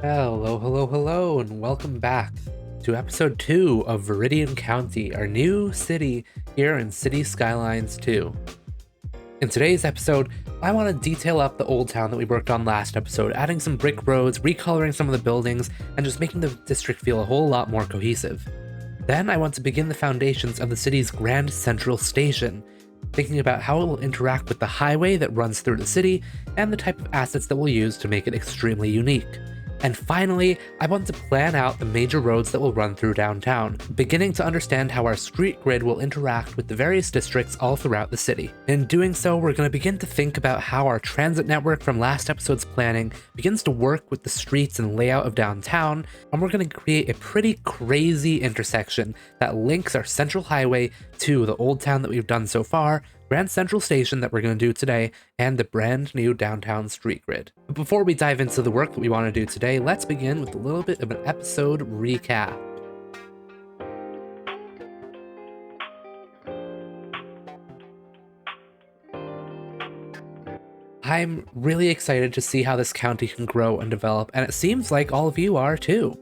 Hello, and welcome back to episode 2 of Veridian County, our new city here in City Skylines 2. In today's episode, I want to detail up the old town that we worked on last episode, adding some brick roads, recoloring some of the buildings, and just making the district feel a whole lot more cohesive. Then I want to begin the foundations of the city's Grand Central Station, thinking about how it will interact with the highway that runs through the city and the type of assets that we'll use to make it extremely unique. And finally, I want to plan out the major roads that will run through downtown, beginning to understand how our street grid will interact with the various districts all throughout the city. In doing so, we're going to begin to think about how our transit network from last episode's planning begins to work with the streets and layout of downtown, and we're going to create a pretty crazy intersection that links our central highway to the old town that we've done so far, Grand Central Station that we're going to do today, and the brand new downtown street grid. But before we dive into the work that we want to do today, let's begin with a little bit of an episode recap. I'm really excited to see how this county can grow and develop, and it seems like all of you are too.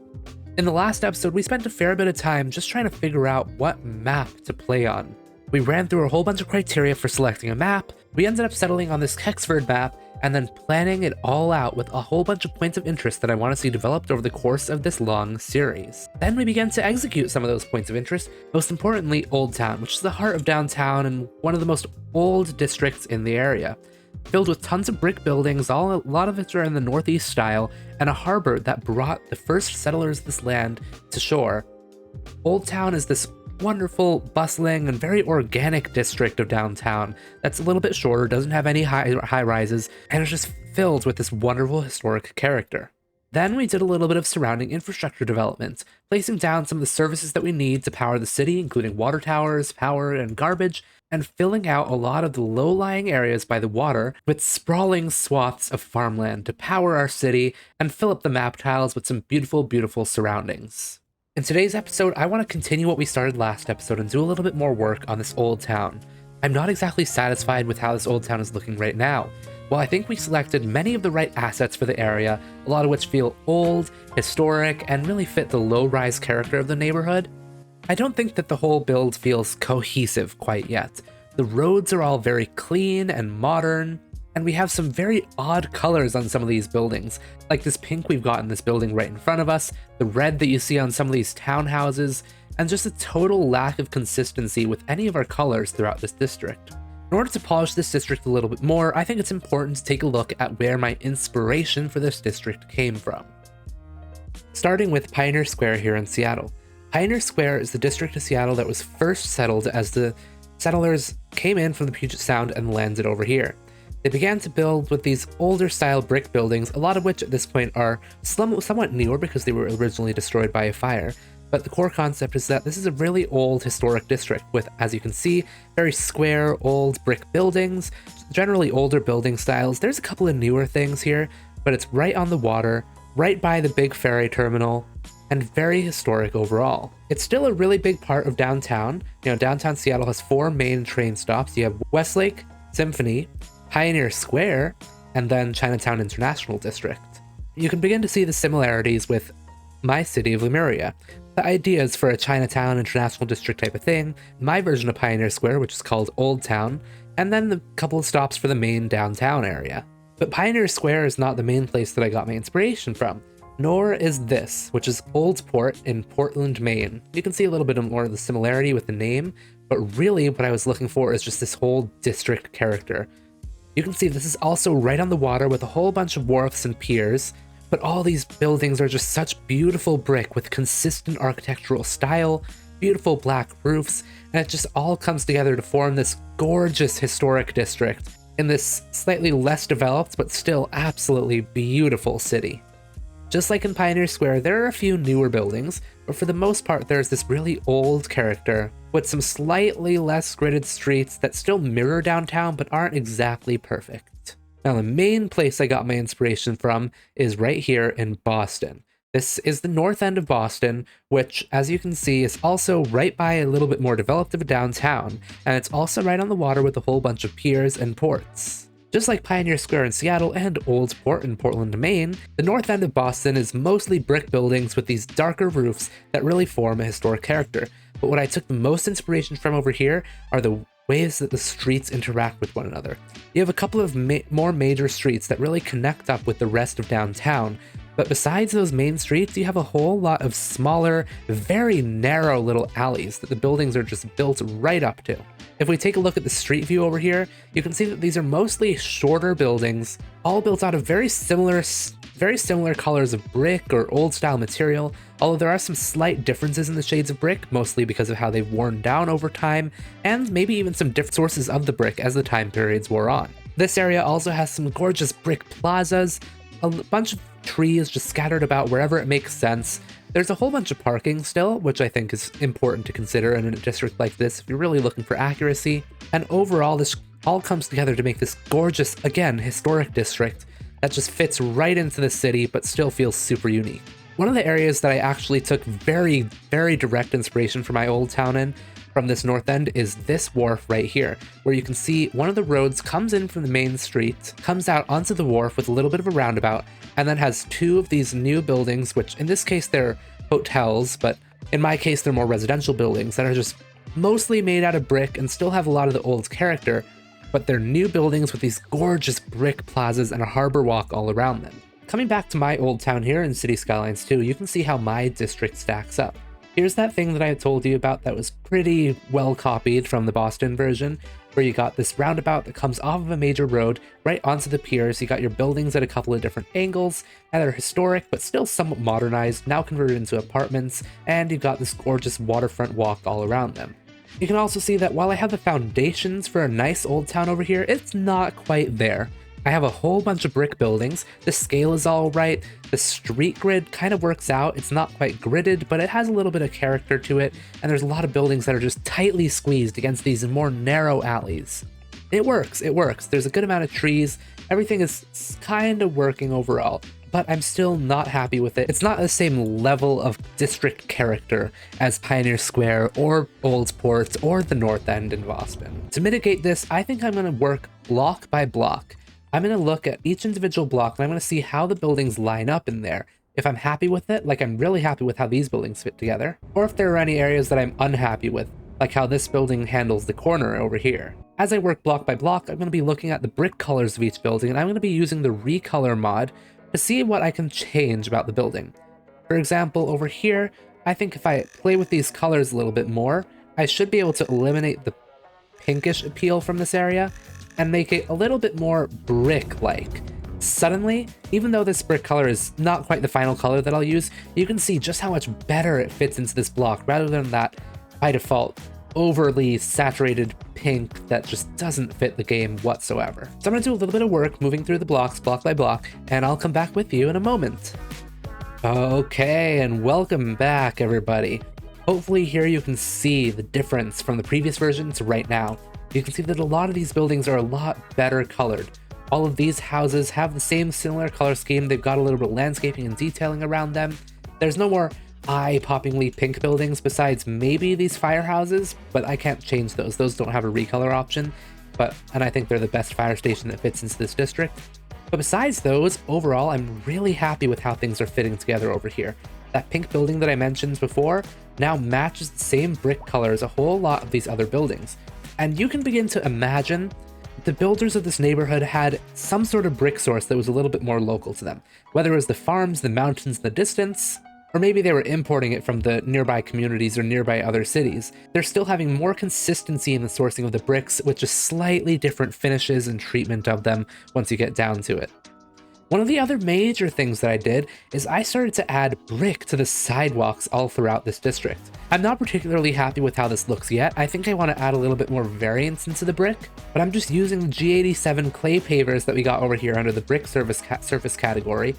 In the last episode, we spent a fair bit of time just trying to figure out what map to play on. We ran through a whole bunch of criteria for selecting a map, we ended up settling on this Hexford map, and then planning it all out with a whole bunch of points of interest that I want to see developed over the course of this long series. Then we began to execute some of those points of interest, most importantly Old Town, which is the heart of downtown and one of the most old districts in the area. Filled with tons of brick buildings, a lot of it are in the northeast style, and a harbor that brought the first settlers of this land to shore. Old Town is this wonderful, bustling, and very organic district of downtown that's a little bit shorter, doesn't have any high rises, and is just filled with this wonderful historic character. Then we did a little bit of surrounding infrastructure development, placing down some of the services that we need to power the city, including water towers, power, and garbage, and filling out a lot of the low-lying areas by the water with sprawling swaths of farmland to power our city and fill up the map tiles with some beautiful, beautiful surroundings. In today's episode, I want to continue what we started last episode and do a little bit more work on this old town. I'm not exactly satisfied with how this old town is looking right now. While I think we selected many of the right assets for the area, a lot of which feel old, historic, and really fit the low-rise character of the neighborhood, I don't think that the whole build feels cohesive quite yet. The roads are all very clean and modern, and we have some very odd colors on some of these buildings, like this pink we've got in this building right in front of us, the red that you see on some of these townhouses, and just a total lack of consistency with any of our colors throughout this district. In order to polish this district a little bit more, I think it's important to take a look at where my inspiration for this district came from. Starting with Pioneer Square here in Seattle. Pioneer Square is the district of Seattle that was first settled as the settlers came in from the Puget Sound and landed over here. They began to build with these older style brick buildings, a lot of which at this point are somewhat newer because they were originally destroyed by a fire. But the core concept is that this is a really old historic district with, as you can see, very square, old brick buildings, generally older building styles. There's a couple of newer things here, but it's right on the water, right by the big ferry terminal, and very historic overall. It's still a really big part of downtown. Downtown Seattle has 4 main train stops. You have Westlake, Symphony, Pioneer Square, and then Chinatown International District. You can begin to see the similarities with my city of Lemuria. The ideas for a Chinatown International District type of thing, my version of Pioneer Square, which is called Old Town, and then the couple of stops for the main downtown area. But Pioneer Square is not the main place that I got my inspiration from, nor is this, which is Old Port in Portland, Maine. You can see a little bit more of the similarity with the name, but really what I was looking for is just this whole district character. You can see this is also right on the water with a whole bunch of wharfs and piers, but all these buildings are just such beautiful brick with consistent architectural style, beautiful black roofs, and it just all comes together to form this gorgeous historic district in this slightly less developed but still absolutely beautiful city. Just like in Pioneer Square, there are a few newer buildings, but for the most part there's this really old character with some slightly less gridded streets that still mirror downtown but aren't exactly perfect. Now the main place I got my inspiration from is right here in Boston. This is the north end of Boston, which, as you can see, is also right by a little bit more developed of a downtown, and it's also right on the water with a whole bunch of piers and ports. Just like Pioneer Square in Seattle and Old Port in Portland, Maine, the north end of Boston is mostly brick buildings with these darker roofs that really form a historic character. But what I took the most inspiration from over here are the ways that the streets interact with one another. You have a couple of more major streets that really connect up with the rest of downtown, but besides those main streets, you have a whole lot of smaller, very narrow little alleys that the buildings are just built right up to. If we take a look at the street view over here, you can see that these are mostly shorter buildings, all built out of very similar colors of brick or old style material, although there are some slight differences in the shades of brick, mostly because of how they've worn down over time, and maybe even some different sources of the brick as the time periods wore on. This area also has some gorgeous brick plazas, a bunch of trees just scattered about wherever it makes sense. There's a whole bunch of parking still, which I think is important to consider in a district like this if you're really looking for accuracy. And overall, this all comes together to make this gorgeous, again, historic district that just fits right into the city but still feels super unique. One of the areas that I actually took very, very direct inspiration for my old town in from this north end is this wharf right here, where you can see one of the roads comes in from the main street, comes out onto the wharf with a little bit of a roundabout, and then has two of these new buildings, which in this case they're hotels, but in my case they're more residential buildings that are just mostly made out of brick and still have a lot of the old character, but they're new buildings with these gorgeous brick plazas and a harbor walk all around them. Coming back to my old town here in City Skylines 2, you can see how my district stacks up. Here's that thing that I had told you about that was pretty well copied from the Boston version, where you got this roundabout that comes off of a major road right onto the piers. You got your buildings at a couple of different angles, and they're historic but still somewhat modernized, now converted into apartments, and you've got this gorgeous waterfront walk all around them. You can also see that while I have the foundations for a nice old town over here, it's not quite there. I have a whole bunch of brick buildings, the scale is all right, the street grid kind of works out, it's not quite gridded, but it has a little bit of character to it, and there's a lot of buildings that are just tightly squeezed against these more narrow alleys. It works, there's a good amount of trees, everything is kind of working overall, but I'm still not happy with it. It's not the same level of district character as Pioneer Square or Old Port or the North End in Boston. To mitigate this, I think I'm going to work block by block. I'm going to look at each individual block and I'm going to see how the buildings line up in there. If I'm happy with it, like I'm really happy with how these buildings fit together, or if there are any areas that I'm unhappy with, like how this building handles the corner over here. As I work block by block, I'm going to be looking at the brick colors of each building, and I'm going to be using the recolor mod to see what I can change about the building. For example, over here, I think if I play with these colors a little bit more, I should be able to eliminate the pinkish appeal from this area and make it a little bit more brick-like. Suddenly, even though this brick color is not quite the final color that I'll use, you can see just how much better it fits into this block rather than that, by default, overly saturated pink that just doesn't fit the game whatsoever. So I'm going to do a little bit of work moving through the blocks block by block, and I'll come back with you in a moment. Okay, and welcome back everybody. Hopefully here you can see the difference from the previous version to right now. You can see that a lot of these buildings are a lot better colored. All of these houses have the same similar color scheme. They've got a little bit of landscaping and detailing around them. There's no more eye-poppingly pink buildings besides maybe these firehouses, but I can't change those. Those don't have a recolor option, and I think they're the best fire station that fits into this district. But besides those, overall, I'm really happy with how things are fitting together over here. That pink building that I mentioned before now matches the same brick color as a whole lot of these other buildings. And you can begin to imagine the builders of this neighborhood had some sort of brick source that was a little bit more local to them. Whether it was the farms, the mountains in the distance, or maybe they were importing it from the nearby communities or nearby other cities. They're still having more consistency in the sourcing of the bricks, with just slightly different finishes and treatment of them once you get down to it. One of the other major things that I did is I started to add brick to the sidewalks all throughout this district. I'm not particularly happy with how this looks yet. I think I want to add a little bit more variance into the brick, but I'm just using the G87 clay pavers that we got over here under the brick surface category,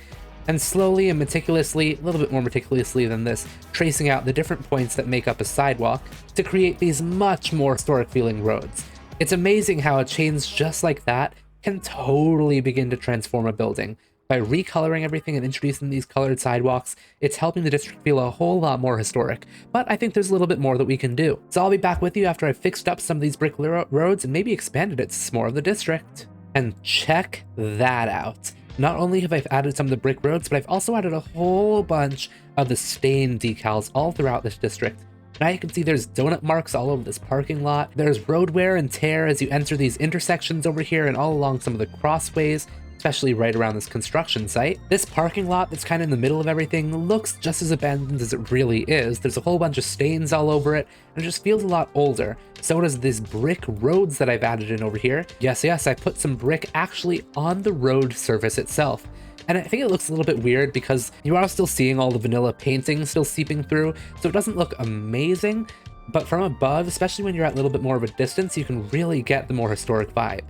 and slowly and meticulously, a little bit more meticulously than this, tracing out the different points that make up a sidewalk to create these much more historic feeling roads. It's amazing how a change just like that can totally begin to transform a building. By recoloring everything and introducing these colored sidewalks, it's helping the district feel a whole lot more historic, but I think there's a little bit more that we can do. So I'll be back with you after I've fixed up some of these brick roads and maybe expanded it to some more of the district. And check that out. Not only have I added some of the brick roads, but I've also added a whole bunch of the stain decals all throughout this district. Now you can see there's donut marks all over this parking lot. There's road wear and tear as you enter these intersections over here and all along some of the crossways, especially right around this construction site. This parking lot that's kind of in the middle of everything looks just as abandoned as it really is. There's a whole bunch of stains all over it, and it just feels a lot older. So does these brick roads that I've added in over here. Yes, I put some brick actually on the road surface itself. And I think it looks a little bit weird because you are still seeing all the vanilla painting still seeping through, so it doesn't look amazing, but from above, especially when you're at a little bit more of a distance, you can really get the more historic vibe.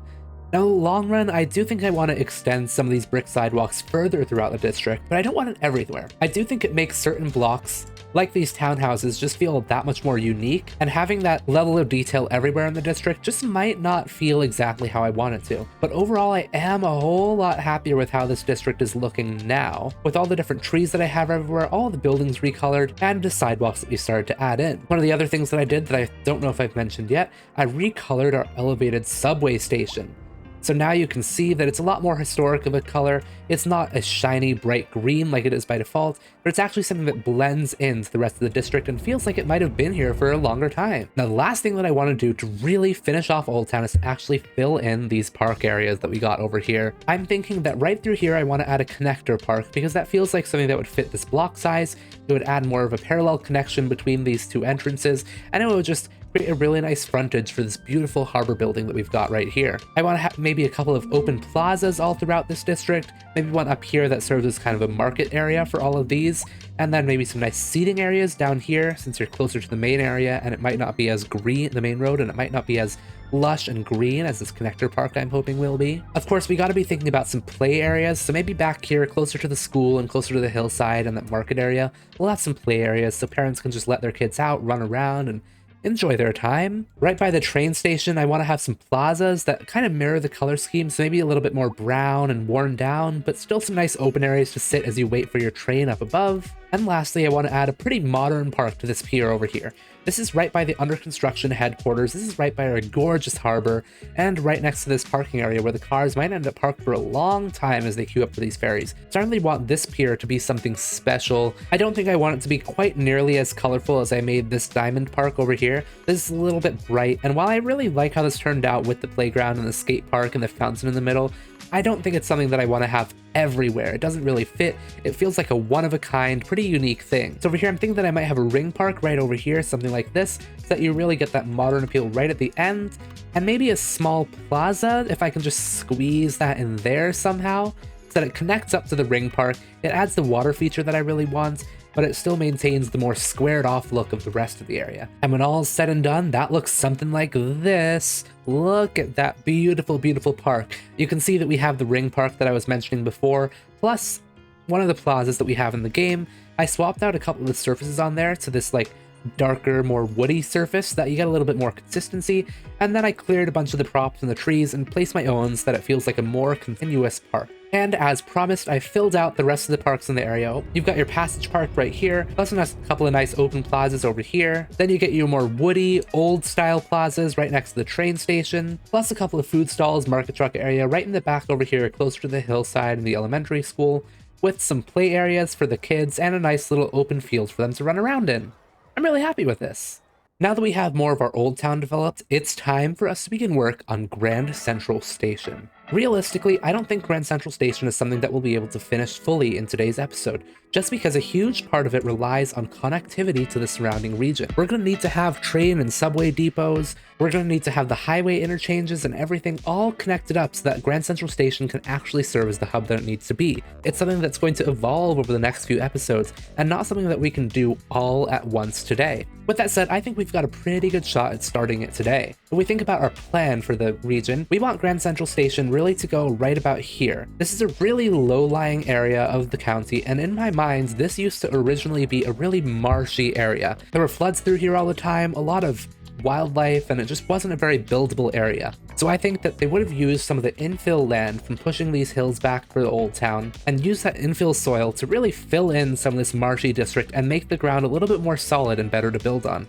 Now, in the long run, I do think I want to extend some of these brick sidewalks further throughout the district, but I don't want it everywhere. I do think it makes certain blocks, like these townhouses, just feel that much more unique, and having that level of detail everywhere in the district just might not feel exactly how I want it to. But overall, I am a whole lot happier with how this district is looking now, with all the different trees that I have everywhere, all the buildings recolored, and the sidewalks that we started to add in. One of the other things that I did that I don't know if I've mentioned yet, I recolored our elevated subway station. So now you can see that it's a lot more historic of a color. It's not a shiny, bright green like it is by default, but it's actually something that blends into the rest of the district and feels like it might have been here for a longer time. Now, the last thing that I want to do to really finish off Old Town is to actually fill in these park areas that we got over here. I'm thinking that right through here, I want to add a connector park because that feels like something that would fit this block size. It would add more of a parallel connection between these two entrances, and it would just create a really nice frontage for this beautiful harbor building that we've got right here. I want to have maybe a couple of open plazas all throughout this district, maybe one up here that serves as kind of a market area for all of these, and then maybe some nice seating areas down here since you're closer to the main area and it might not be as green, the main road, and it might not be as lush and green as this connector park I'm hoping will be. Of course, we got to be thinking about some play areas, so maybe back here closer to the school and closer to the hillside and that market area, we'll have some play areas so parents can just let their kids out, run around, and enjoy their time. Right by the train station, I want to have some plazas that kind of mirror the color scheme, so maybe a little bit more brown and worn down, but still some nice open areas to sit as you wait for your train up above. And lastly, I want to add a pretty modern park to this pier over here. This is right by the under construction headquarters, this is right by our gorgeous harbor, and right next to this parking area where the cars might end up parked for a long time as they queue up for these ferries. So I really want this pier to be something special. I don't think I want it to be quite nearly as colorful as I made this diamond park over here. This is a little bit bright, and while I really like how this turned out with the playground and the skate park and the fountain in the middle, I don't think it's something that I want to have everywhere. It doesn't really fit. It feels like a one-of-a-kind, pretty unique thing. So over here, I'm thinking that I might have a ring park right over here, something like this, so that you really get that modern appeal right at the end, and maybe a small plaza, if I can just squeeze that in there somehow, so that it connects up to the ring park. It adds the water feature that I really want, but it still maintains the more squared off look of the rest of the area. And when all is said and done, that looks something like this. Look at that beautiful, beautiful park. You can see that we have the ring park that I was mentioning before, plus one of the plazas that we have in the game. I swapped out a couple of the surfaces on there to this like darker, more woody surface so that you get a little bit more consistency, and then I cleared a bunch of the props and the trees and placed my own so that it feels like a more continuous park. And as promised, I filled out the rest of the parks in the area. You've got your passage park right here, plus a couple of nice open plazas over here. Then you get your more woody, old style plazas right next to the train station, plus a couple of food stalls, market truck area right in the back over here, closer to the hillside and the elementary school, with some play areas for the kids and a nice little open field for them to run around in. I'm really happy with this. Now that we have more of our Old Town developed, it's time for us to begin work on Grand Central Station. Realistically, I don't think Grand Central Station is something that we'll be able to finish fully in today's episode, just because a huge part of it relies on connectivity to the surrounding region. We're going to need to have train and subway depots, we're going to need to have the highway interchanges and everything all connected up so that Grand Central Station can actually serve as the hub that it needs to be. It's something that's going to evolve over the next few episodes, and not something that we can do all at once today. With that said, I think we've got a pretty good shot at starting it today. When we think about our plan for the region, we want Grand Central Station really to go right about here. This is a really low-lying area of the county, and in my mind, this used to originally be a really marshy area. There were floods through here all the time, a lot of wildlife, and it just wasn't a very buildable area. So I think that they would have used some of the infill land from pushing these hills back for the Old Town, and use that infill soil to really fill in some of this marshy district and make the ground a little bit more solid and better to build on.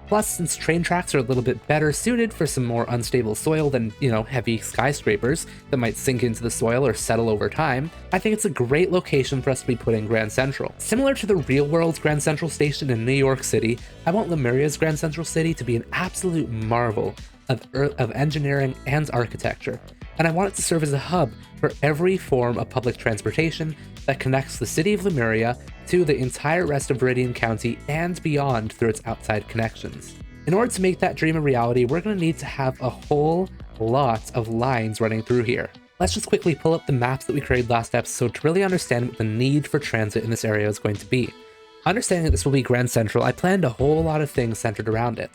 Plus, since train tracks are a little bit better suited for some more unstable soil than, heavy skyscrapers that might sink into the soil or settle over time, I think it's a great location for us to be putting Grand Central. Similar to the real-world Grand Central Station in New York City, I want Lemuria's Grand Central City to be an absolute marvel of engineering and architecture, and I want it to serve as a hub for every form of public transportation that connects the city of Lemuria to the entire rest of Veridian County and beyond through its outside connections. In order to make that dream a reality, we're going to need to have a whole lot of lines running through here. Let's just quickly pull up the maps that we created last episode to really understand what the need for transit in this area is going to be. Understanding that this will be Grand Central, I planned a whole lot of things centered around it.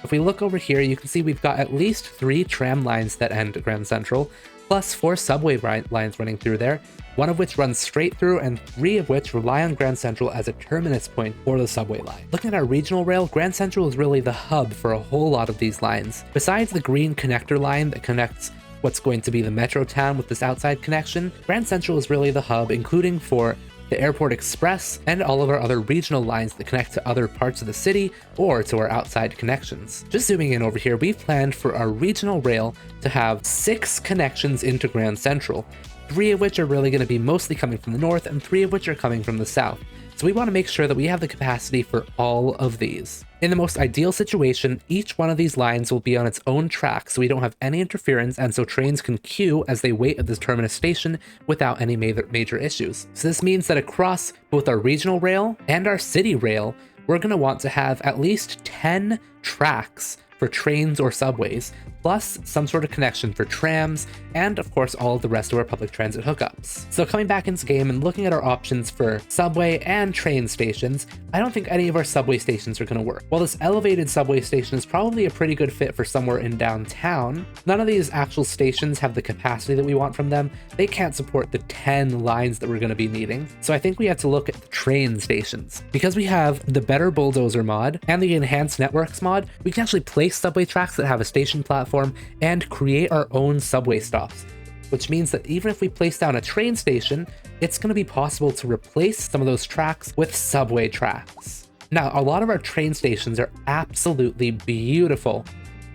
If we look over here, you can see we've got at least 3 tram lines that end at Grand Central, plus 4 subway lines running through there, one of which runs straight through and 3 of which rely on Grand Central as a terminus point for the subway line. Looking at our regional rail, Grand Central is really the hub for a whole lot of these lines. Besides the green connector line that connects what's going to be the metro town with this outside connection, Grand Central is really the hub, including for the Airport Express, and all of our other regional lines that connect to other parts of the city or to our outside connections. Just zooming in over here, we've planned for our regional rail to have 6 connections into Grand Central, 3 of which are really going to be mostly coming from the north and 3 of which are coming from the south. So we want to make sure that we have the capacity for all of these. In the most ideal situation, each one of these lines will be on its own track so we don't have any interference and so trains can queue as they wait at this terminus station without any major issues. So this means that across both our regional rail and our city rail, we're going to want to have at least 10 tracks for trains or subways, plus some sort of connection for trams, and of course all of the rest of our public transit hookups. So coming back into game and looking at our options for subway and train stations, I don't think any of our subway stations are going to work. While this elevated subway station is probably a pretty good fit for somewhere in downtown, none of these actual stations have the capacity that we want from them. They can't support the 10 lines that we're going to be needing. So I think we have to look at the train stations. Because we have the Better Bulldozer mod and the Enhanced Networks mod, we can actually place subway tracks that have a station platform and create our own subway stops, which means that even if we place down a train station, it's going to be possible to replace some of those tracks with subway tracks. Now, a lot of our train stations are absolutely beautiful.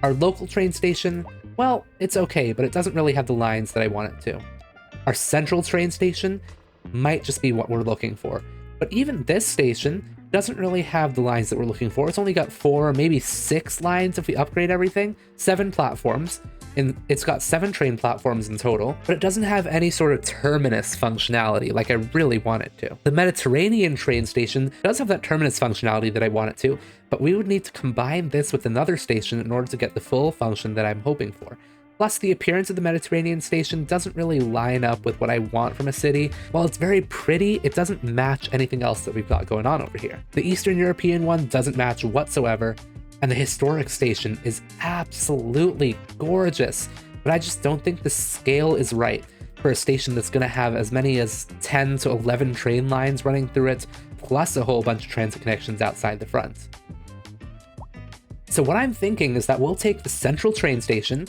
Our local train station, well, it's okay, but it doesn't really have the lines that I want it to. Our central train station might just be what we're looking for, but even this station doesn't really have the lines that we're looking for. It's only got 4 or maybe 6 lines if we upgrade everything, 7 platforms, and it's got 7 train platforms in total, but it doesn't have any sort of terminus functionality like I really want it to. The Mediterranean train station does have that terminus functionality that I want it to, but we would need to combine this with another station in order to get the full function that I'm hoping for. Plus, the appearance of the Mediterranean station doesn't really line up with what I want from a city. While it's very pretty, it doesn't match anything else that we've got going on over here. The Eastern European one doesn't match whatsoever, and the historic station is absolutely gorgeous, but I just don't think the scale is right for a station that's going to have as many as 10 to 11 train lines running through it, plus a whole bunch of transit connections outside the front. So what I'm thinking is that we'll take the central train station,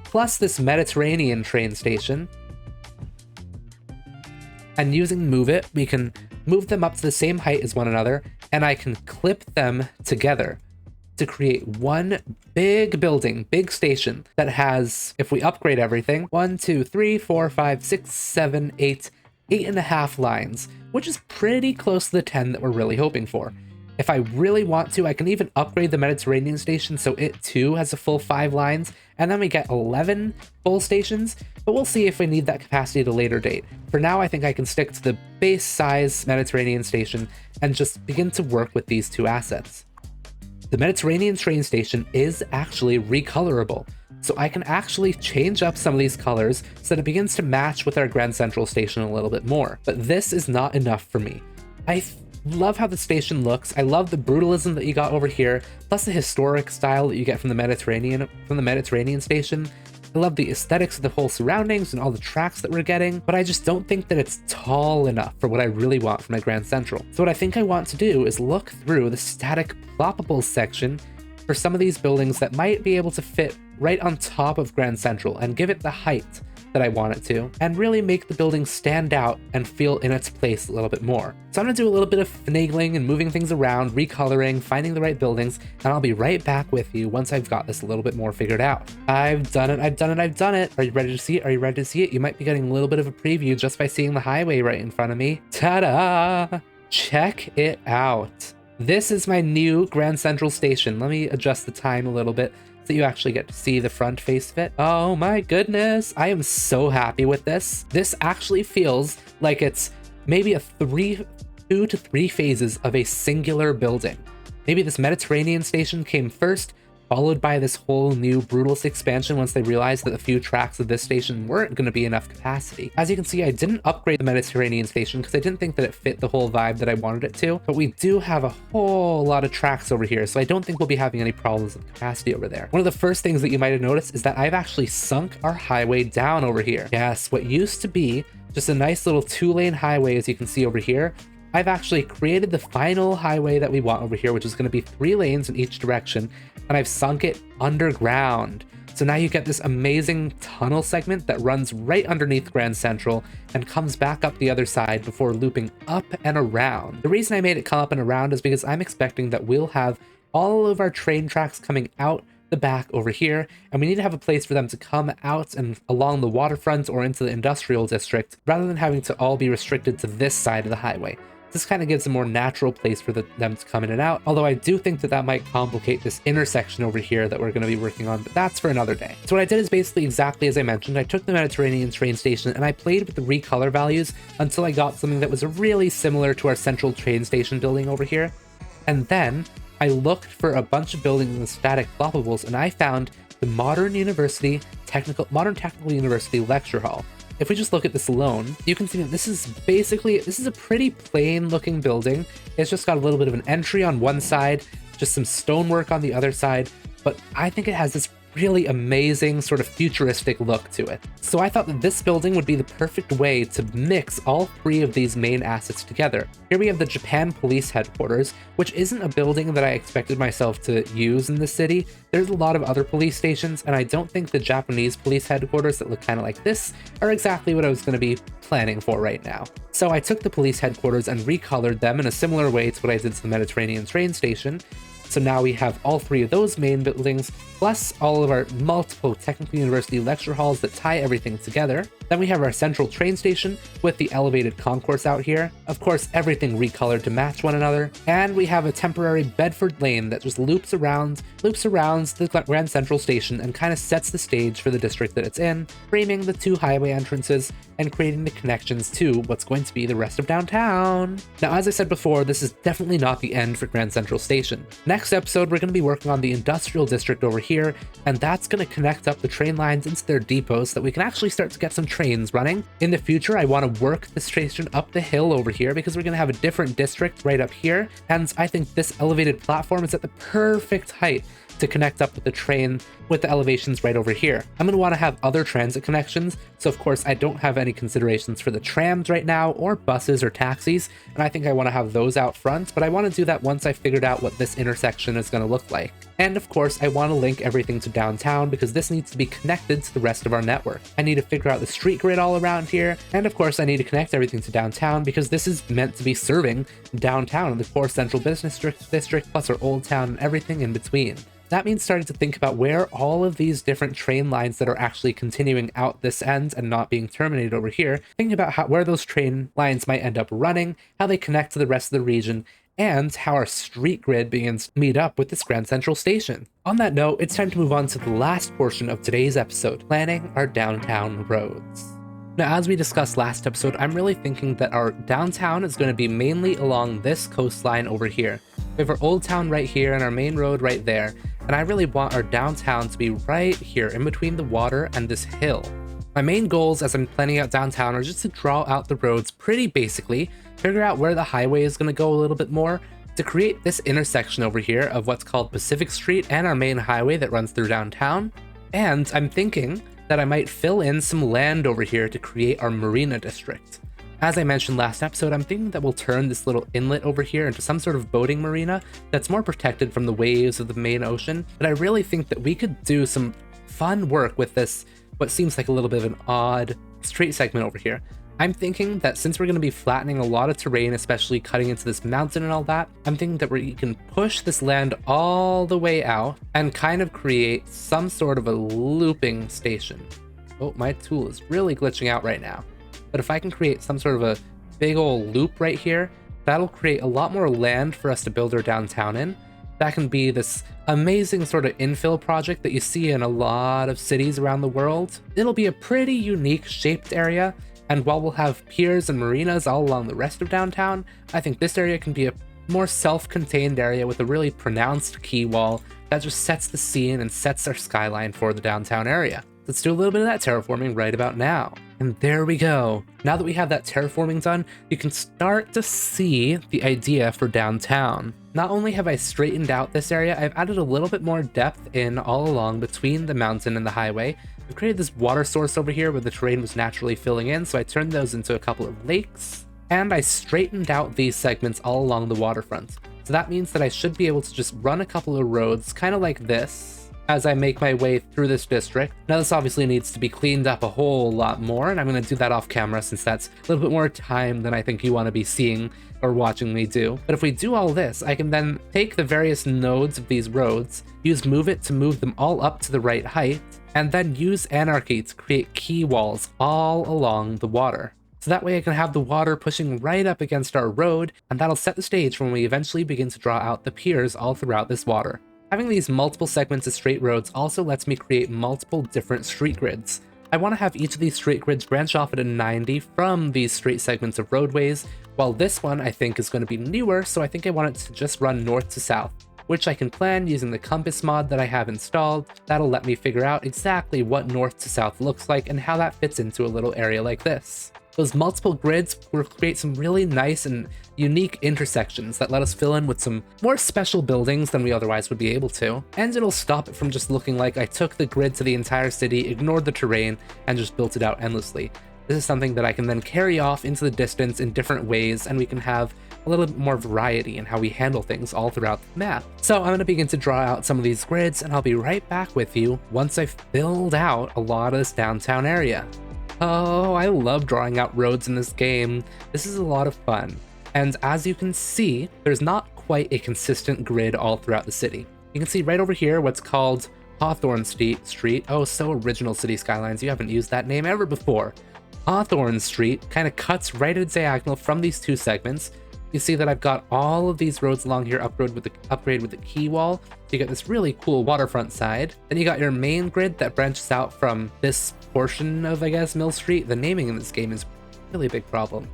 plus this Mediterranean train station, and using Move It, we can move them up to the same height as one another, and I can clip them together to create one big building, big station that has, if we upgrade everything, 1, 2, 3, 4, 5, 6, 7, 8, 8.5 lines, which is pretty close to the 10 that we're really hoping for. If I really want to, I can even upgrade the Mediterranean station so it too has a full 5 lines, and then we get 11 full stations, but we'll see if we need that capacity at a later date. For now, I think I can stick to the base size Mediterranean station and just begin to work with these 2 assets. The Mediterranean train station is actually recolorable, so I can actually change up some of these colors so that it begins to match with our Grand Central station a little bit more. But this is not enough for me. I love how the station looks. I love the brutalism that you got over here, plus the historic style that you get from the Mediterranean station. I love the aesthetics of the whole surroundings and all the tracks that we're getting, but I just don't think that it's tall enough for what I really want from my Grand Central. So what I think I want to do is look through the static ploppables section for some of these buildings that might be able to fit right on top of Grand Central and give it the height that I want it to, and really make the building stand out and feel in its place a little bit more. So I'm gonna do a little bit of finagling and moving things around, recoloring, finding the right buildings, and I'll be right back with you once I've got this a little bit more figured out. I've done it, I've done it, I've done it. Are you ready to see it? Are you ready to see it? You might be getting a little bit of a preview just by seeing the highway right in front of me. Ta-da! Check it out. This is my new Grand Central Station. Let me adjust the time a little bit so you actually get to see the front face of it. Oh my goodness, I am so happy with this. This actually feels like it's maybe a 2 to 3 phases of a singular building. Maybe this Mediterranean station came first, followed by this whole new Brutalist expansion once they realized that a few tracks of this station weren't going to be enough capacity. As you can see, I didn't upgrade the Mediterranean station because I didn't think that it fit the whole vibe that I wanted it to, but we do have a whole lot of tracks over here, so I don't think we'll be having any problems with capacity over there. One of the first things that you might have noticed is that I've actually sunk our highway down over here. Yes, what used to be just a nice little 2-lane highway, as you can see over here, I've actually created the final highway that we want over here, which is going to be 3 lanes in each direction, and I've sunk it underground. So now you get this amazing tunnel segment that runs right underneath Grand Central and comes back up the other side before looping up and around. The reason I made it come up and around is because I'm expecting that we'll have all of our train tracks coming out the back over here, and we need to have a place for them to come out and along the waterfront or into the industrial district, rather than having to all be restricted to this side of the highway. This kind of gives a more natural place for them to come in and out, although I do think that that might complicate this intersection over here that we're going to be working on, but that's for another day. So what I did is basically exactly as I mentioned. I took the Mediterranean train station and I played with the recolor values until I got something that was really similar to our central train station building over here. And then I looked for a bunch of buildings in the static floppables, and I found the Modern Technical University Lecture Hall. If we just look at this alone, you can see that this is a pretty plain looking building. It's just got a little bit of an entry on one side, just some stonework on the other side, but I think it has this really amazing sort of futuristic look to it. So I thought that this building would be the perfect way to mix all 3 of these main assets together. Here we have the Japan Police Headquarters, which isn't a building that I expected myself to use in the city. There's a lot of other police stations, and I don't think the Japanese police headquarters that look kind of like this are exactly what I was going to be planning for right now. So I took the police headquarters and recolored them in a similar way to what I did to the Mediterranean train station. So now we have all 3 of those main buildings, plus all of our multiple technical university lecture halls that tie everything together. Then we have our central train station with the elevated concourse out here. Of course, everything recolored to match one another. And we have a temporary Bedford lane that just loops around the Grand Central station and kind of sets the stage for the district that it's in, framing the 2 highway entrances and creating the connections to what's going to be the rest of downtown. Now, as I said before, this is definitely not the end for Grand Central Station. Next episode, we're going to be working on the industrial district over here, and that's going to connect up the train lines into their depots so that we can actually start to get some trains running. In the future, I want to work the station up the hill over here because we're going to have a different district right up here, and I think this elevated platform is at the perfect height to connect up with the train with the elevations right over here. I'm going to want to have other transit connections, so of course I don't have any considerations for the trams right now, or buses or taxis, and I think I want to have those out front, but I want to do that once I figured out what this intersection is going to look like. And of course, I want to link everything to downtown because this needs to be connected to the rest of our network. I need to figure out the street grid all around here, and of course I need to connect everything to downtown because this is meant to be serving downtown and the core central business district plus our old town and everything in between. That means starting to think about where all of these different train lines that are actually continuing out this end and not being terminated over here, thinking about where those train lines might end up running, how they connect to the rest of the region, and how our street grid begins to meet up with this Grand Central Station. On that note, it's time to move on to the last portion of today's episode, planning our downtown roads. Now, as we discussed last episode, I'm really thinking that our downtown is going to be mainly along this coastline over here. We have our old town right here and our main road right there, and I really want our downtown to be right here in between the water and this hill. My main goals as I'm planning out downtown are just to draw out the roads pretty basically, figure out where the highway is going to go a little bit more, to create this intersection over here of what's called Pacific Street and our main highway that runs through downtown, and I'm thinking that I might fill in some land over here to create our marina district. As I mentioned last episode, I'm thinking that we'll turn this little inlet over here into some sort of boating marina that's more protected from the waves of the main ocean, but I really think that we could do some fun work with this what seems like a little bit of an odd straight segment over here. I'm thinking that since we're going to be flattening a lot of terrain, especially cutting into this mountain and all that, I'm thinking that we can push this land all the way out and kind of create some sort of a looping station. Oh, my tool is really glitching out right now. But if I can create some sort of a big old loop right here, that'll create a lot more land for us to build our downtown in. That can be this amazing sort of infill project that you see in a lot of cities around the world. It'll be a pretty unique shaped area, and while we'll have piers and marinas all along the rest of downtown, I think this area can be a more self-contained area with a really pronounced quay wall that just sets the scene and sets our skyline for the downtown area. Let's do a little bit of that terraforming right about now. And there we go. Now that we have that terraforming done, you can start to see the idea for downtown. Not only have I straightened out this area, I've added a little bit more depth in all along between the mountain and the highway. I've created this water source over here where the terrain was naturally filling in, so I turned those into a couple of lakes. And I straightened out these segments all along the waterfront. So that means that I should be able to just run a couple of roads, kind of like this, as I make my way through this district. Now this obviously needs to be cleaned up a whole lot more, and I'm going to do that off camera since that's a little bit more time than I think you want to be seeing or watching me do. But if we do all this, I can then take the various nodes of these roads, use Move It to move them all up to the right height, and then use Anarchy to create quay walls all along the water. So that way I can have the water pushing right up against our road, and that'll set the stage for when we eventually begin to draw out the piers all throughout this water. Having these multiple segments of straight roads also lets me create multiple different street grids. I want to have each of these straight grids branch off at a 90 from these straight segments of roadways, while this one I think is going to be newer, so I think I want it to just run north to south, which I can plan using the compass mod that I have installed. That'll let me figure out exactly what north to south looks like and how that fits into a little area like this. Those multiple grids will create some really nice and unique intersections that let us fill in with some more special buildings than we otherwise would be able to. And it'll stop it from just looking like I took the grid to the entire city, ignored the terrain, and just built it out endlessly. This is something that I can then carry off into the distance in different ways, and we can have a little bit more variety in how we handle things all throughout the map. So I'm going to begin to draw out some of these grids, and I'll be right back with you once I've filled out a lot of this downtown area. Oh, I love drawing out roads in this game. This is a lot of fun. And as you can see, there's not quite a consistent grid all throughout the city. You can see right over here what's called Hawthorne Street. Oh, so original, City Skylines. You haven't used that name ever before. Hawthorne Street kind of cuts right at a diagonal from these two segments. You see that I've got all of these roads along here upgrade with the quay wall. So you get this really cool waterfront side. Then you got your main grid that branches out from this portion of, I guess, Mill Street. The naming in this game is really a big problem.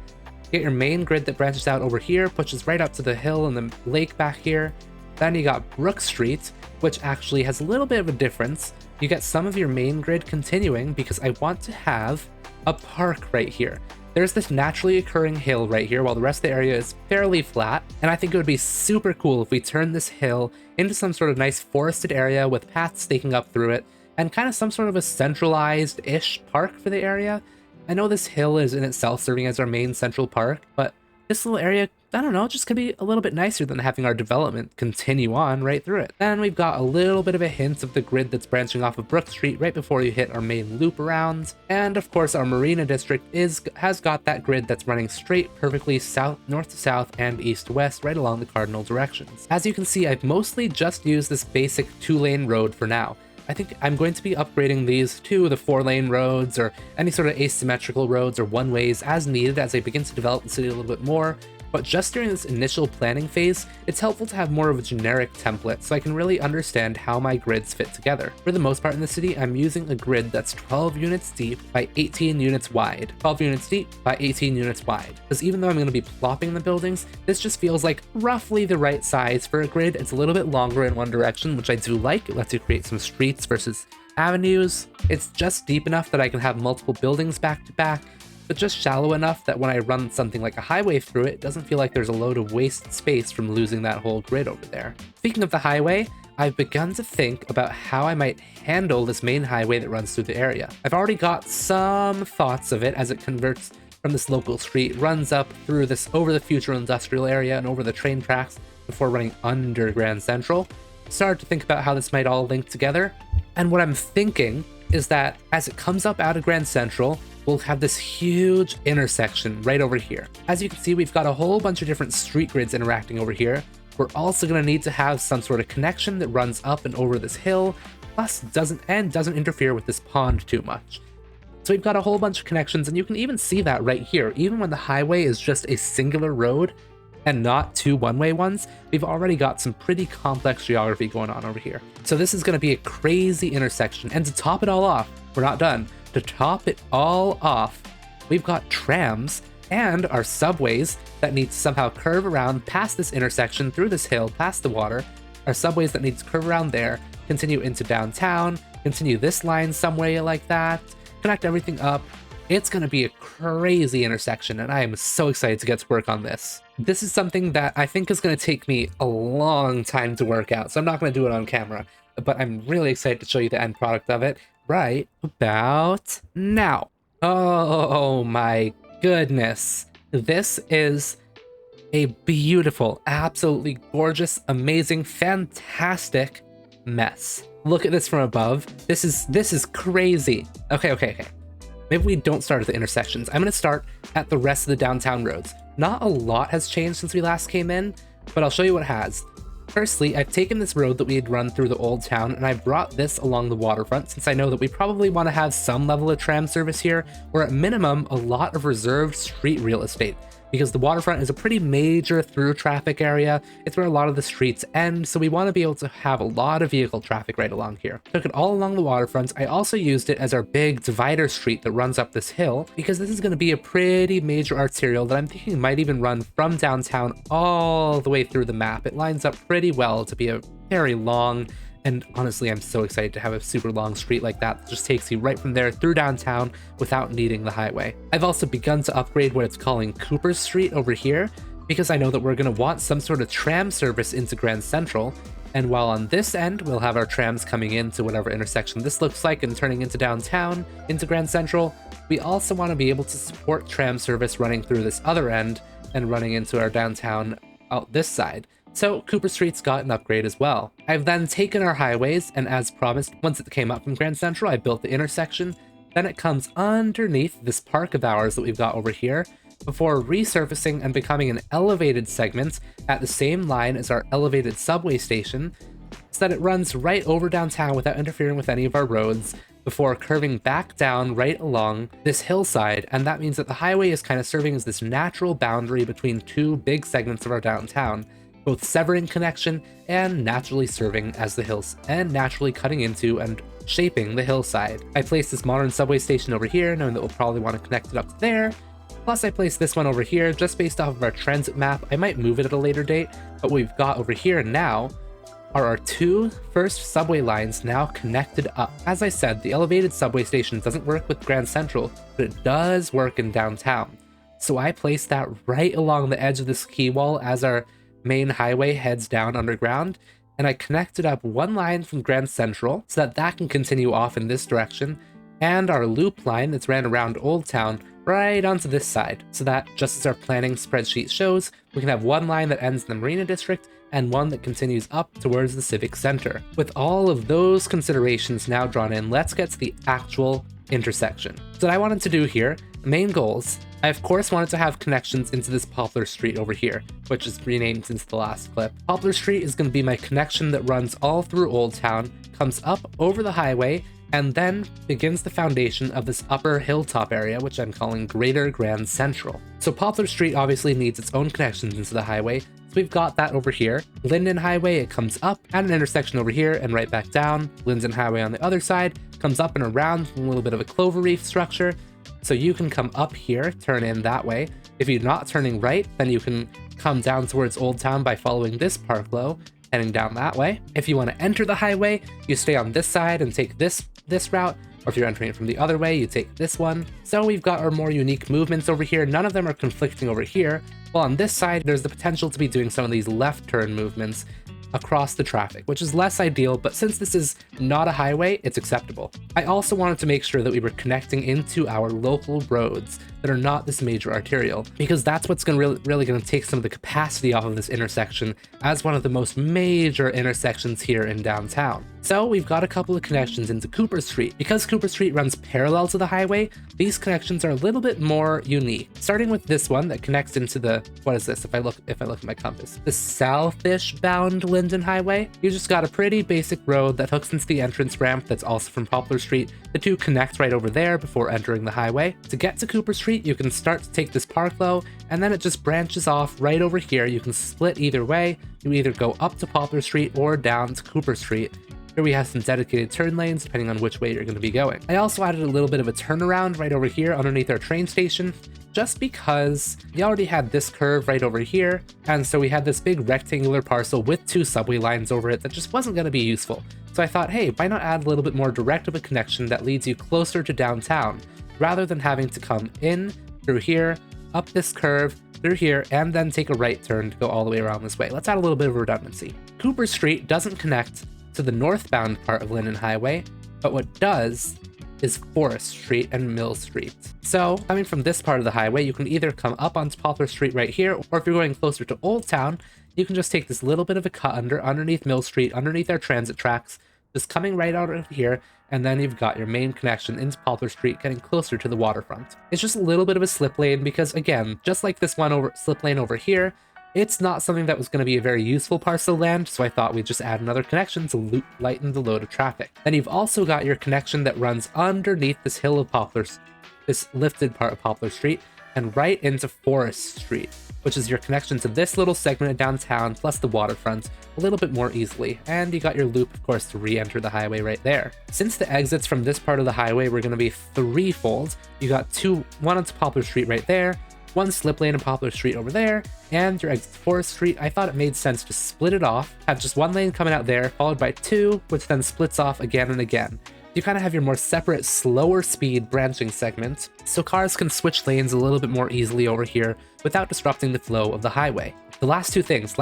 You get your main grid that branches out over here, pushes right up to the hill and the lake back here. Then you got Brook Street, which actually has a little bit of a difference. You get some of your main grid continuing because I want to have a park right here. There's this naturally occurring hill right here while the rest of the area is fairly flat, and I think it would be super cool if we turned this hill into some sort of nice forested area with paths staking up through it, and kind of some sort of a centralized-ish park for the area. I know this hill is in itself serving as our main central park, but this little area, I don't know, just could be a little bit nicer than having our development continue on right through it. And we've got a little bit of a hint of the grid that's branching off of Brook Street right before you hit our main loop around. And of course our Marina District has got that grid that's running straight perfectly north to south and east to west right along the cardinal directions. As you can see, I've mostly just used this basic 2-lane road for now. I think I'm going to be upgrading these to the 4-lane roads or any sort of asymmetrical roads or one-ways as needed as I begin to develop the city a little bit more. But just during this initial planning phase, it's helpful to have more of a generic template so I can really understand how my grids fit together. For the most part in the city, I'm using a grid that's 12 units deep by 18 units wide. 12 units deep by 18 units wide. Because even though I'm going to be plopping the buildings, this just feels like roughly the right size for a grid. It's a little bit longer in one direction, which I do like. It lets you create some streets versus avenues. It's just deep enough that I can have multiple buildings back to back, but just shallow enough that when I run something like a highway through it, it doesn't feel like there's a load of waste space from losing that whole grid over there. Speaking of the highway, I've begun to think about how I might handle this main highway that runs through the area. I've already got some thoughts of it as it converts from this local street, runs up through this over the future industrial area and over the train tracks before running under Grand Central. Started to think about how this might all link together, and what I'm thinking is that as it comes up out of Grand Central, we'll have this huge intersection right over here. As you can see, we've got a whole bunch of different street grids interacting over here. We're also going to need to have some sort of connection that runs up and over this hill, plus doesn't interfere with this pond too much. So we've got a whole bunch of connections, and you can even see that right here. Even when the highway is just a singular road and not two one-way ones, we've already got some pretty complex geography going on over here. So this is going to be a crazy intersection. And to top it all off, we're not done. To top it all off, we've got trams and our subways that need to somehow curve around past this intersection, through this hill, past the water. Our subways that need to curve around there, continue into downtown, continue this line some way like that, connect everything up. It's going to be a crazy intersection, and I am so excited to get to work on this. This is something that I think is going to take me a long time to work out, so I'm not going to do it on camera, but I'm really excited to show you the end product of it right about now. Oh my goodness. This is a beautiful, absolutely gorgeous, amazing, fantastic mess. Look at this from above. This is crazy. Okay. Maybe we don't start at the intersections. I'm going to start at the rest of the downtown roads. Not a lot has changed since we last came in, but I'll show you what has. Firstly, I've taken this road that we had run through the old town, and I've brought this along the waterfront, since I know that we probably want to have some level of tram service here, or at minimum, a lot of reserved street real estate, because the waterfront is a pretty major through traffic area. It's where a lot of the streets end, so we want to be able to have a lot of vehicle traffic right along here. Took it all along the waterfront. I also used it as our big divider street that runs up this hill, because this is going to be a pretty major arterial that I'm thinking might even run from downtown all the way through the map. It lines up pretty well to be a very long, and honestly, I'm so excited to have a super long street like that just takes you right from there through downtown without needing the highway. I've also begun to upgrade what it's calling Cooper Street over here, because I know that we're going to want some sort of tram service into Grand Central. And while on this end, we'll have our trams coming into whatever intersection this looks like and turning into downtown, into Grand Central, we also want to be able to support tram service running through this other end and running into our downtown out this side. So Cooper Street's got an upgrade as well. I've then taken our highways, and as promised, once it came up from Grand Central, I built the intersection. Then it comes underneath this park of ours that we've got over here, before resurfacing and becoming an elevated segment at the same line as our elevated subway station, so that it runs right over downtown without interfering with any of our roads, before curving back down right along this hillside. And that means that the highway is kind of serving as this natural boundary between two big segments of our downtown, both severing connection and naturally serving as the hills, and naturally cutting into and shaping the hillside. I placed this modern subway station over here, knowing that we'll probably want to connect it up to there. Plus I placed this one over here just based off of our transit map. I might move it at a later date, but what we've got over here now are our two first subway lines now connected up. As I said, the elevated subway station doesn't work with Grand Central, but it does work in downtown. So I placed that right along the edge of the ski wall as our main highway heads down underground, and I connected up one line from Grand Central so that that can continue off in this direction, and our loop line that's ran around Old Town right onto this side, so that, just as our planning spreadsheet shows, we can have one line that ends in the Marina District and one that continues up towards the Civic Center. With all of those considerations now drawn in, let's get to the actual intersection. So what I wanted to do here, the main goals, I of course wanted to have connections into this Poplar Street over here, which is renamed since the last clip. Poplar Street is going to be my connection that runs all through Old Town, comes up over the highway, and then begins the foundation of this upper hilltop area, which I'm calling Greater Grand Central. So Poplar Street obviously needs its own connections into the highway, so we've got that over here. Linden Highway, it comes up at an intersection over here and right back down. Linden Highway on the other side comes up and around a little bit of a clover reef structure, so you can come up here, turn in that way. If you're not turning right, then you can come down towards Old Town by following this park low, heading down that way. If you want to enter the highway, you stay on this side and take this route, or if you're entering it from the other way, you take this one. So we've got our more unique movements over here. None of them are conflicting over here, while on this side, there's the potential to be doing some of these left turn movements across the traffic, which is less ideal, but since this is not a highway, it's acceptable. I also wanted to make sure that we were connecting into our local roads. that are not this major arterial, because that's what's really going to take some of the capacity off of this intersection as one of the most major intersections here in downtown. So we've got a couple of connections into Cooper Street. Because Cooper Street runs parallel to the highway, these connections are a little bit more unique. Starting with this one that connects into the, what is this? If I look at my compass, the southish bound Linden Highway. You just got a pretty basic road that hooks into the entrance ramp that's also from Poplar Street. The two connect right over there before entering the highway. To get to Cooper Street, you can start to take this park low, and then it just branches off right over here. You can split either way. You either go up to Poplar Street or down to Cooper Street. Here we have some dedicated turn lanes depending on which way you're going to be going. I also added a little bit of a turnaround right over here underneath our train station, just because we already had this curve right over here, and so we had this big rectangular parcel with two subway lines over it that just wasn't going to be useful. So I thought, hey, why not add a little bit more direct of a connection that leads you closer to downtown, rather than having to come in through here, up this curve, through here, and then take a right turn to go all the way around this way. Let's add a little bit of redundancy. Cooper Street doesn't connect to the northbound part of Linden Highway, but what does is Forest Street and Mill Street. So coming from this part of the highway, you can either come up onto Poplar Street right here, or if you're going closer to Old Town, you can just take this little bit of a cut underneath Mill Street, underneath our transit tracks, just coming right out of here, and then you've got your main connection into Poplar Street, getting closer to the waterfront. It's just a little bit of a slip lane because, again, just like this slip lane over here, it's not something that was going to be a very useful parcel of land, so I thought we'd just add another connection to lighten the load of traffic. Then you've also got your connection that runs underneath this hill of Poplars, this lifted part of Poplar Street, and right into Forest Street, which is your connection to this little segment of downtown plus the waterfront a little bit more easily. And you got your loop, of course, to re-enter the highway right there. Since the exits from this part of the highway were going to be threefold, you got one onto Poplar Street right there, one slip lane in Poplar Street over there, and your exit to Forest Street. I thought it made sense to split it off, have just one lane coming out there, followed by two, which then splits off again and again. You kind of have your more separate, slower speed branching segments, so cars can switch lanes a little bit more easily over here without disrupting the flow of the highway. The last two things,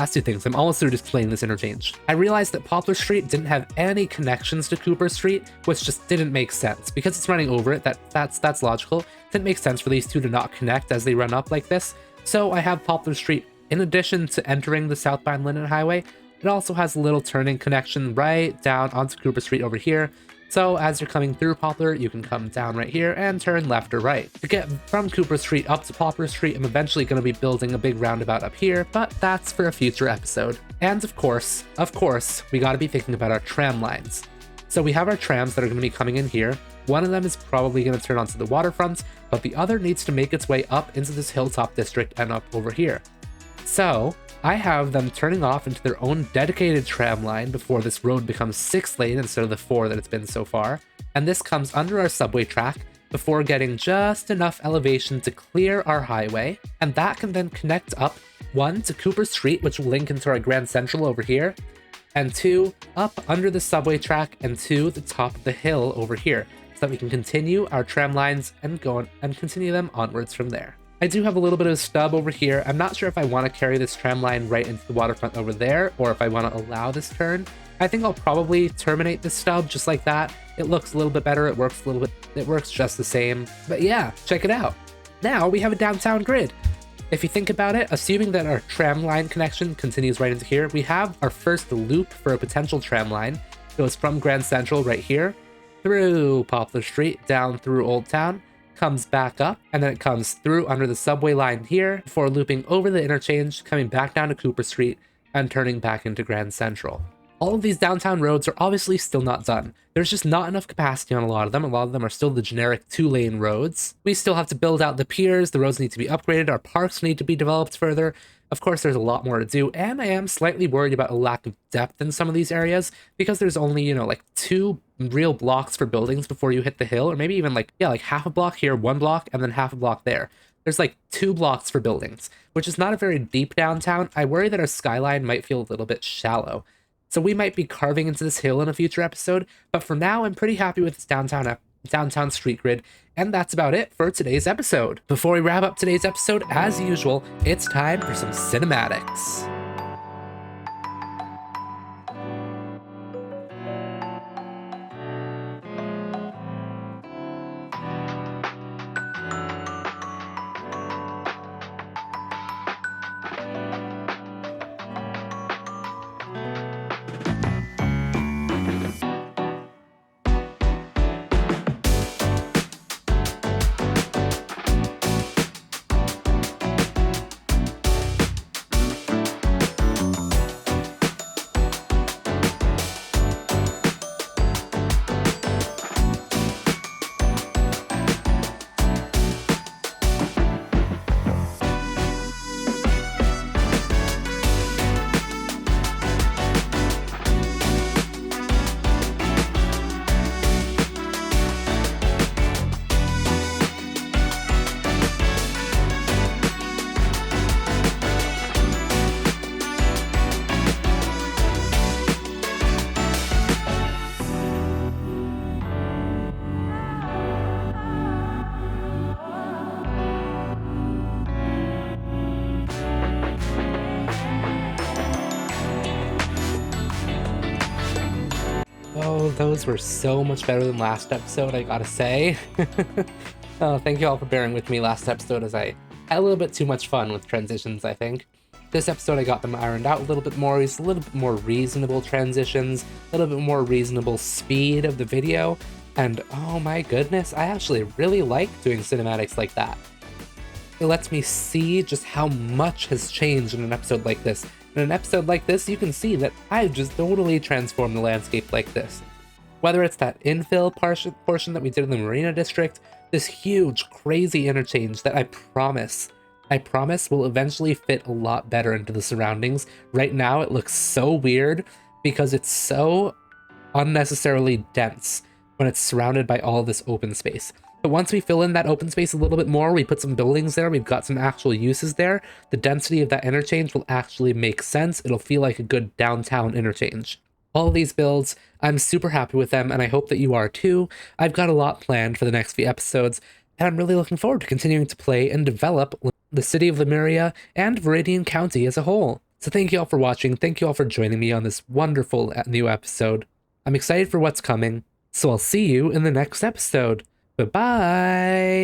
I'm almost through explaining this interchange. I realized that Poplar Street didn't have any connections to Cooper Street, which just didn't make sense. Because it's running over it, that's logical. It didn't make sense for these two to not connect as they run up like this. So I have Poplar Street, in addition to entering the southbound Linden Highway, it also has a little turning connection right down onto Cooper Street over here. So as you're coming through Poplar, you can come down right here and turn left or right. To get from Cooper Street up to Poplar Street, I'm eventually going to be building a big roundabout up here, but that's for a future episode. And of course, we got to be thinking about our tram lines. So we have our trams that are going to be coming in here. One of them is probably going to turn onto the waterfront, but the other needs to make its way up into this hilltop district and up over here. So I have them turning off into their own dedicated tram line before this road becomes 6-lane instead of the 4 that it's been so far. And this comes under our subway track before getting just enough elevation to clear our highway. And that can then connect up, 1, to Cooper Street, which will link into our Grand Central over here, and 2, up under the subway track and to the top of the hill over here, so that we can continue our tram lines and go on and continue them onwards from there. I do have a little bit of a stub over here. I'm not sure if I want to carry this tram line right into the waterfront over there, or if I want to allow this turn. I think I'll probably terminate this stub just like that. It looks a little bit better, it works just the same. But yeah, check it out. Now we have a downtown grid. If you think about it, assuming that our tram line connection continues right into here, we have our first loop for a potential tram line. It goes from Grand Central right here, through Poplar Street, down through Old Town, comes back up, and then it comes through under the subway line here before looping over the interchange, coming back down to Cooper Street, and turning back into Grand Central. All of these downtown roads are obviously still not done. There's just not enough capacity on a lot of them. A lot of them are still the generic 2-lane roads. We still have to build out the piers, the roads need to be upgraded, our parks need to be developed further. Of course, there's a lot more to do, and I am slightly worried about a lack of depth in some of these areas because there's only, like 2 real blocks for buildings before you hit the hill, or maybe even like half a block here, 1 block, and then half a block there. There's like 2 blocks for buildings, which is not a very deep downtown. I worry that our skyline might feel a little bit shallow. So we might be carving into this hill in a future episode, but for now, I'm pretty happy with this downtown street grid, and that's about it for today's episode. Before we wrap up today's episode, as usual, it's time for some cinematics. Those were so much better than last episode, I gotta say. Oh, thank you all for bearing with me last episode, as I had a little bit too much fun with transitions, I think. This episode I got them ironed out a little bit more. It's a little bit more reasonable transitions, a little bit more reasonable speed of the video, and oh my goodness, I actually really like doing cinematics like that. It lets me see just how much has changed in an episode like this. In an episode like this, you can see that I've just totally transformed the landscape like this. Whether it's that infill portion that we did in the Marina District, this huge, crazy interchange that I promise will eventually fit a lot better into the surroundings. Right now, it looks so weird because it's so unnecessarily dense when it's surrounded by all this open space. But once we fill in that open space a little bit more, we put some buildings there, we've got some actual uses there, the density of that interchange will actually make sense. It'll feel like a good downtown interchange. All of these builds, I'm super happy with them, and I hope that you are too. I've got a lot planned for the next few episodes, and I'm really looking forward to continuing to play and develop the city of Lemuria and Veridian County as a whole. So thank you all for watching, thank you all for joining me on this wonderful new episode. I'm excited for what's coming, so I'll see you in the next episode. Bye-bye!